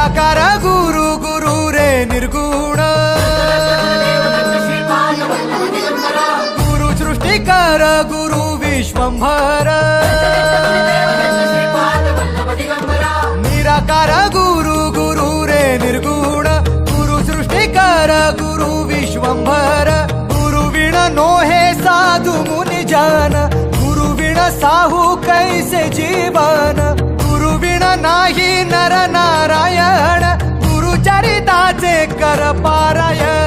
निराकार गुरु गुरु रे निर्गुण गुरु सृष्टिकर गुरु विश्वंभर निराकार गुरु गुरु रे निर्गुण गुरु सृष्टिकर गुरु विश्वंभर गुरु विण नोहे साधु मुनि जन गुरु विण साहू कैसे जीवन गुरु विण नाही नर नारायण गुरु चरिताचे कर पारायण